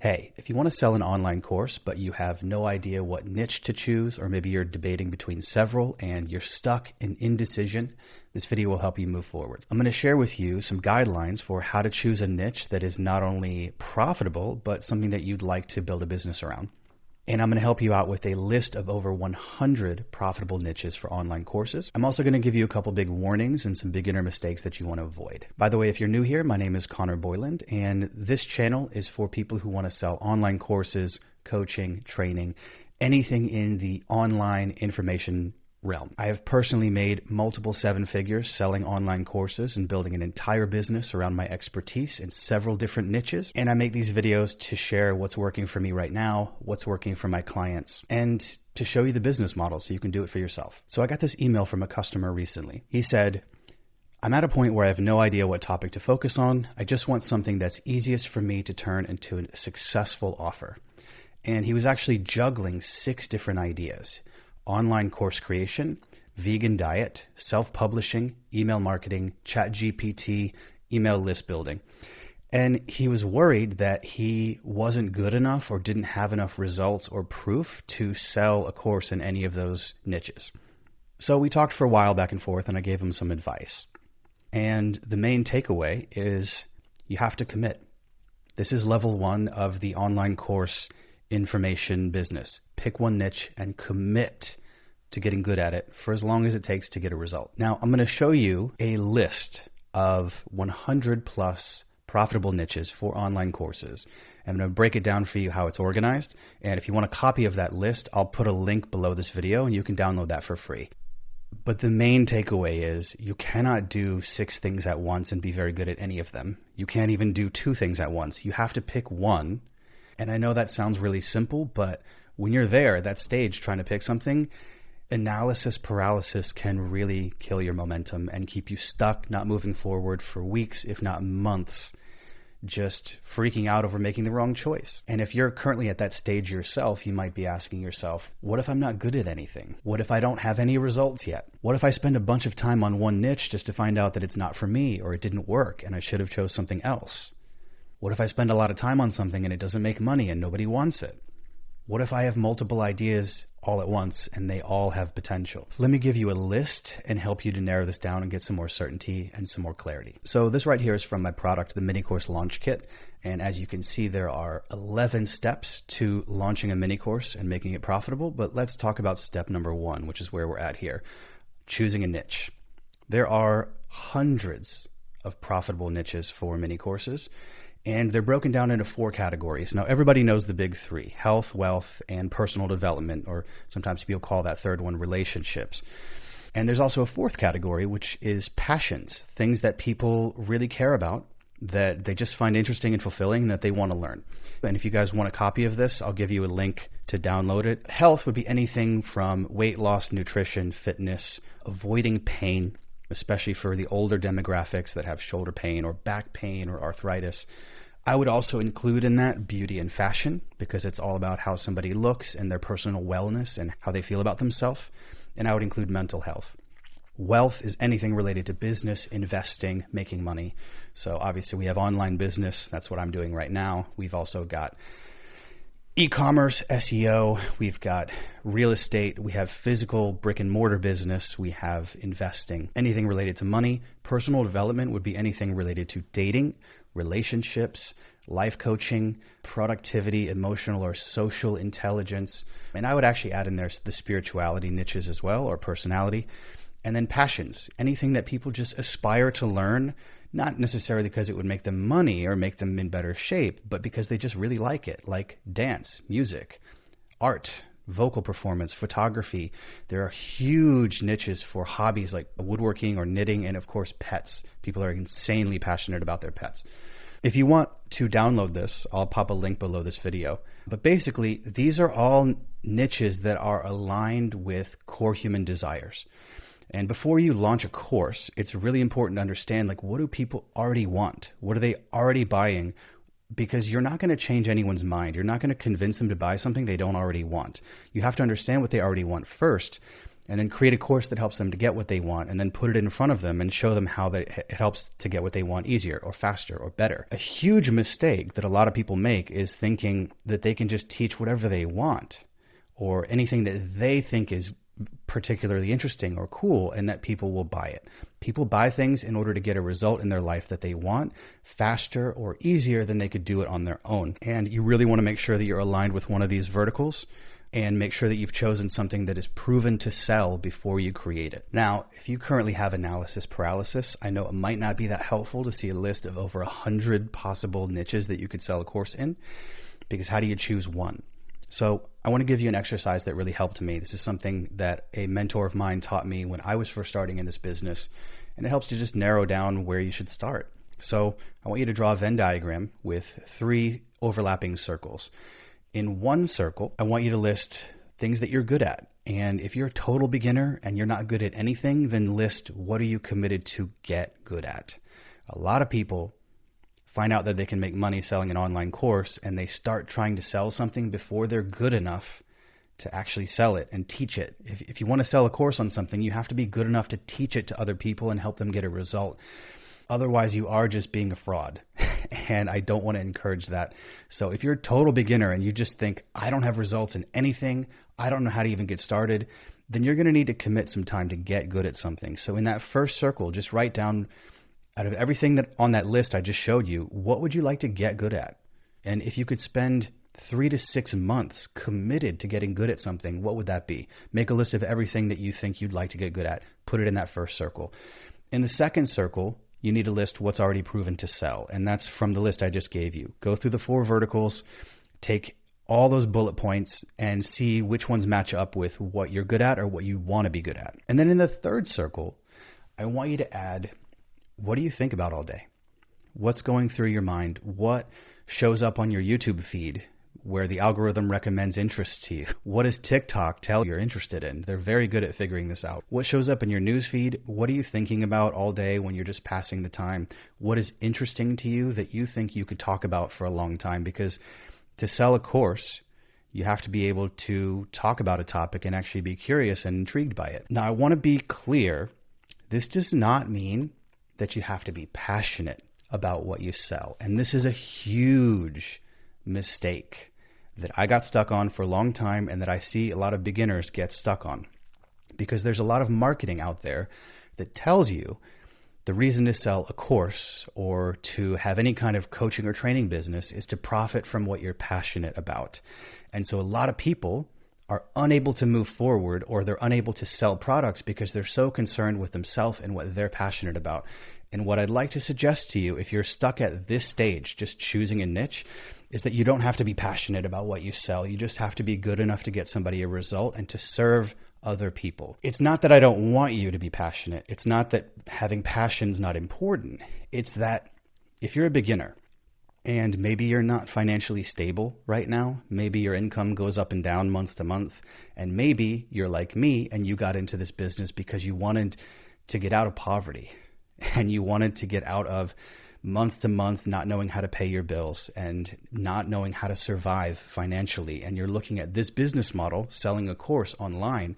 Hey, if you want to sell an online course, but you have no idea what niche to choose, or maybe you're debating between several and you're stuck in indecision, this video will help you move forward. I'm going to share with you some guidelines for how to choose a niche that is not only profitable, but something that you'd like to build a business around. And I'm going to help you out with a list of over 100 profitable niches for online courses. I'm also going to give you a couple big warnings and some beginner mistakes that you want to avoid. By the way, if you're new here, my name is Connor Boyland, and this channel is for people who want to sell online courses, coaching, training, anything in the online information realm. I have personally made multiple seven figures selling online courses and building an entire business around my expertise in several different niches. And I make these videos to share what's working for me right now, what's working for my clients, and to show you the business model so you can do it for yourself. So I got this email from a customer recently. He said, I'm at a point where I have no idea what topic to focus on. I just want something that's easiest for me to turn into a successful offer. And he was actually juggling 6 different ideas: online course creation, vegan diet, self-publishing, email marketing, ChatGPT, email list building. And he was worried that he wasn't good enough or didn't have enough results or proof to sell a course in any of those niches. So we talked for a while back and forth, and I gave him some advice. And the main takeaway is you have to commit. This is level 1 of the online course information business. Pick one niche and commit to getting good at it for as long as it takes to get a result. Now, I'm going to show you a list of 100 plus profitable niches for online courses. I'm going to break it down for you how it's organized. And if you want a copy of that list, I'll put a link below this video and you can download that for free. But the main takeaway is you cannot do 6 things at once and be very good at any of them. You can't even do 2 things at once. You have to pick one. And I know that sounds really simple, but when you're there at that stage trying to pick something, analysis paralysis can really kill your momentum and keep you stuck, not moving forward for weeks, if not months, just freaking out over making the wrong choice. And if you're currently at that stage yourself, you might be asking yourself, what if I'm not good at anything? What if I don't have any results yet? What if I spend a bunch of time on one niche just to find out that it's not for me or it didn't work and I should have chose something else? What if I spend a lot of time on something and it doesn't make money and nobody wants it? What if I have multiple ideas all at once and they all have potential? Let me give you a list and help you to narrow this down and get some more certainty and some more clarity. So this right here is from my product, the mini course launch kit. And as you can see, there are 11 steps to launching a mini course and making it profitable. But let's talk about step number 1, which is where we're at here: choosing a niche. There are hundreds of profitable niches for mini courses, and they're broken down into 4 categories. Now, everybody knows the big 3: health, wealth, and personal development, or sometimes people call that third one relationships. And there's also a 4th category, which is passions, things that people really care about, that they just find interesting and fulfilling, and that they want to learn. And if you guys want a copy of this, I'll give you a link to download it. Health would be anything from weight loss, nutrition, fitness, avoiding pain, especially for the older demographics that have shoulder pain or back pain or arthritis. I would also include in that beauty and fashion, because it's all about how somebody looks and their personal wellness and how they feel about themselves. And I would include mental health. Wealth is anything related to business, investing, making money. So obviously we have online business. That's what I'm doing right now. We've also got e-commerce, SEO, we've got real estate, we have physical brick and mortar business, we have investing, anything related to money. Personal development would be anything related to dating, relationships, life coaching, productivity, emotional or social intelligence. And I would actually add in there the spirituality niches as well, or personality. And then passions, anything that people just aspire to learn, not necessarily because it would make them money or make them in better shape, but because they just really like it, like dance, music, art, vocal performance, photography. There are huge niches for hobbies like woodworking or knitting, and of course, pets. People are insanely passionate about their pets. If you want to download this, I'll pop a link below this video. But basically, these are all niches that are aligned with core human desires. And before you launch a course, it's really important to understand, like, what do people already want? What are they already buying? Because you're not going to change anyone's mind. You're not going to convince them to buy something they don't already want. You have to understand what they already want first, and then create a course that helps them to get what they want, and then put it in front of them and show them how that it helps to get what they want easier or faster or better. A huge mistake that a lot of people make is thinking that they can just teach whatever they want or anything that they think is particularly interesting or cool, and that people will buy it. People buy things in order to get a result in their life that they want faster or easier than they could do it on their own. And you really want to make sure that you're aligned with one of these verticals and make sure that you've chosen something that is proven to sell before you create it. Now, if you currently have analysis paralysis, I know it might not be that helpful to see a list of over 100 possible niches that you could sell a course in, because how do you choose one? So I want to give you an exercise that really helped me. This is something that a mentor of mine taught me when I was first starting in this business, and it helps to just narrow down where you should start. So I want you to draw a Venn diagram with 3 overlapping circles. In one circle, I want you to list things that you're good at. And if you're a total beginner and you're not good at anything, then list what are you committed to get good at. A lot of people find out that they can make money selling an online course, and they start trying to sell something before they're good enough to actually sell it and teach it. If you want to sell a course on something, you have to be good enough to teach it to other people and help them get a result. Otherwise, you are just being a fraud. And I don't want to encourage that. So if you're a total beginner and you just think, I don't have results in anything, I don't know how to even get started, then you're going to need to commit some time to get good at something. So in that first circle, just write down, out of everything that on that list I just showed you, what would you like to get good at? And if you could spend 3 to 6 months committed to getting good at something, what would that be? Make a list of everything that you think you'd like to get good at. Put it in that first circle. In the second circle, you need to list what's already proven to sell. And that's from the list I just gave you. Go through the 4 verticals, take all those bullet points and see which ones match up with what you're good at or what you want to be good at. And then in the third circle, I want you to add, what do you think about all day? What's going through your mind? What shows up on your YouTube feed where the algorithm recommends interests to you? What does TikTok tell you're interested in? They're very good at figuring this out. What shows up in your news feed? What are you thinking about all day when you're just passing the time? What is interesting to you that you think you could talk about for a long time? Because to sell a course, you have to be able to talk about a topic and actually be curious and intrigued by it. Now, I want to be clear. This does not mean that you have to be passionate about what you sell. And this is a huge mistake that I got stuck on for a long time and that I see a lot of beginners get stuck on, because there's a lot of marketing out there that tells you the reason to sell a course or to have any kind of coaching or training business is to profit from what you're passionate about. And so a lot of people are unable to move forward, or they're unable to sell products because they're so concerned with themselves and what they're passionate about. And what I'd like to suggest to you, if you're stuck at this stage, just choosing a niche, is that you don't have to be passionate about what you sell. You just have to be good enough to get somebody a result and to serve other people. It's not that I don't want you to be passionate. It's not that having passion is not important. It's that if you're a beginner, and maybe you're not financially stable right now. Maybe your income goes up and down month to month. And maybe you're like me and you got into this business because you wanted to get out of poverty and you wanted to get out of month to month not knowing how to pay your bills and not knowing how to survive financially. And you're looking at this business model, selling a course online,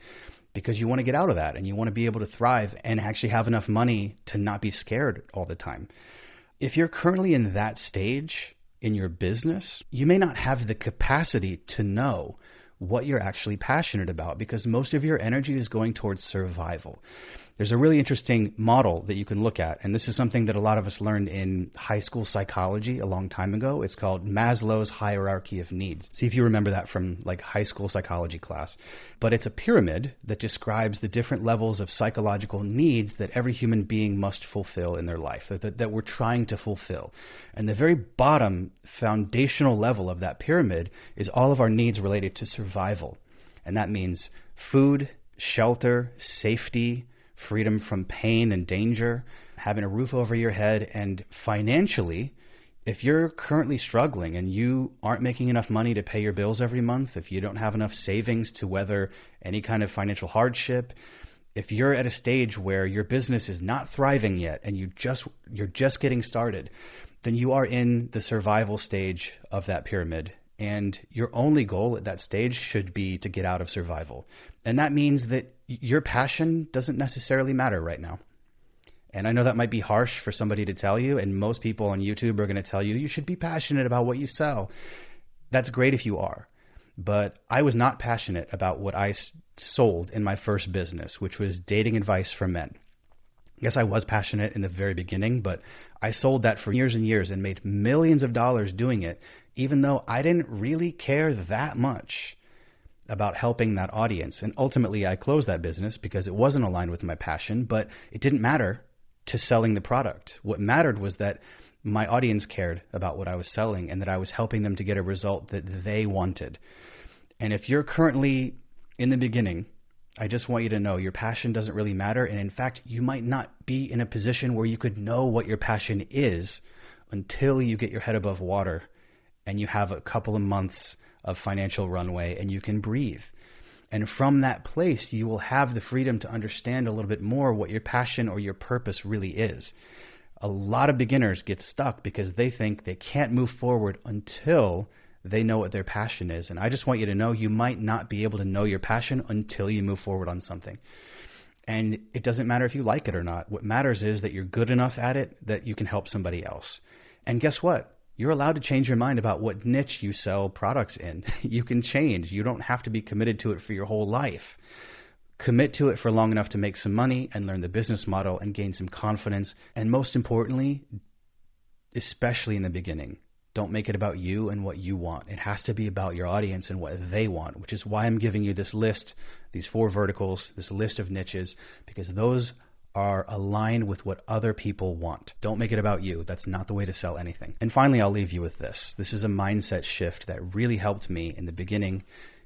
because you want to get out of that and you want to be able to thrive and actually have enough money to not be scared all the time. If you're currently in that stage in your business, you may not have the capacity to know what you're actually passionate about, because most of your energy is going towards survival. There's a really interesting model that you can look at, and this is something that a lot of us learned in high school psychology a long time ago. It's called Maslow's hierarchy of needs. See if you remember that from like high school psychology class. But it's a pyramid that describes the different levels of psychological needs that every human being must fulfill in their life, that we're trying to fulfill. And the very bottom foundational level of that pyramid is all of our needs related to survival. And that means food, shelter, safety, freedom from pain and danger, having a roof over your head. And financially, if you're currently struggling and you aren't making enough money to pay your bills every month, if you don't have enough savings to weather any kind of financial hardship, if you're at a stage where your business is not thriving yet and you're just getting started, then you are in the survival stage of that pyramid. And your only goal at that stage should be to get out of survival. And that means that your passion doesn't necessarily matter right now. And I know that might be harsh for somebody to tell you, and most people on YouTube are going to tell you, you should be passionate about what you sell. That's great if you are. But I was not passionate about what I sold in my first business, which was dating advice for men. Yes, I was passionate in the very beginning, but I sold that for years and years and made millions of dollars doing it, even though I didn't really care that much about helping that audience. And ultimately, I closed that business because it wasn't aligned with my passion, but it didn't matter to selling the product. What mattered was that my audience cared about what I was selling and that I was helping them to get a result that they wanted. And if you're currently in the beginning, I just want you to know your passion doesn't really matter. And in fact, you might not be in a position where you could know what your passion is until you get your head above water and you have a couple of months of financial runway and you can breathe. And from that place, you will have the freedom to understand a little bit more what your passion or your purpose really is. A lot of beginners get stuck because they think they can't move forward until they know what their passion is. And I just want you to know you might not be able to know your passion until you move forward on something. And it doesn't matter if you like it or not. What matters is that you're good enough at it that you can help somebody else. And guess what? You're allowed to change your mind about what niche you sell products in. You can change. You don't have to be committed to it for your whole life. Commit to it for long enough to make some money and learn the business model and gain some confidence. And most importantly, especially in the beginning, don't make it about you and what you want. It has to be about your audience and what they want, which is why I'm giving you this list, these 4 verticals, this list of niches, because those are aligned with what other people want. Don't make it about you. That's not the way to sell anything. And finally, I'll leave you with this. This is a mindset shift that really helped me in the beginning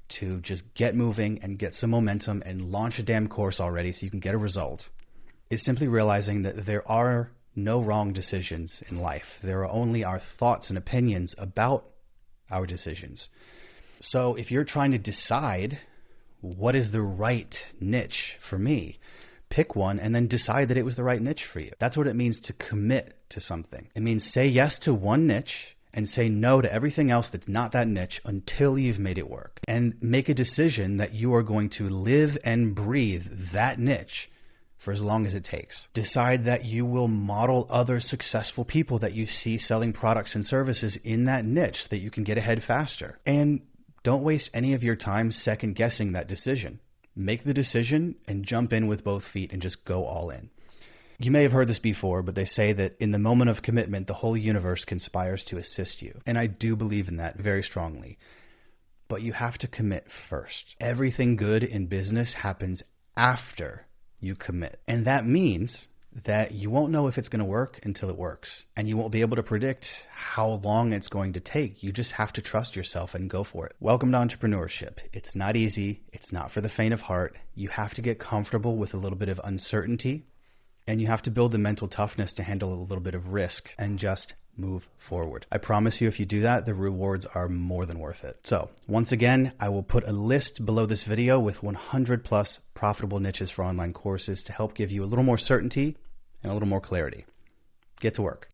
to just get moving and get some momentum and launch a damn course already so you can get a result. It's simply realizing that there are no wrong decisions in life. There are only our thoughts and opinions about our decisions. So if you're trying to decide what is the right niche for me, pick one and then decide that it was the right niche for you. That's what it means to commit to something. It means say yes to one niche and say no to everything else that's not that niche until you've made it work. And make a decision that you are going to live and breathe that niche for as long as it takes. Decide that you will model other successful people that you see selling products and services in that niche so that you can get ahead faster. And don't waste any of your time second guessing that decision. Make the decision and jump in with both feet and just go all in. You may have heard this before, but they say that in the moment of commitment, the whole universe conspires to assist you. And I do believe in that very strongly. But you have to commit first. Everything good in business happens after you commit. And that means that you won't know if it's going to work until it works. And you won't be able to predict how long it's going to take. You just have to trust yourself and go for it. Welcome to entrepreneurship. It's not easy. It's not for the faint of heart. You have to get comfortable with a little bit of uncertainty, and you have to build the mental toughness to handle a little bit of risk and just move forward. I promise you, if you do that, the rewards are more than worth it. So once again, I will put a list below this video with 100 plus profitable niches for online courses to help give you a little more certainty and a little more clarity. Get to work.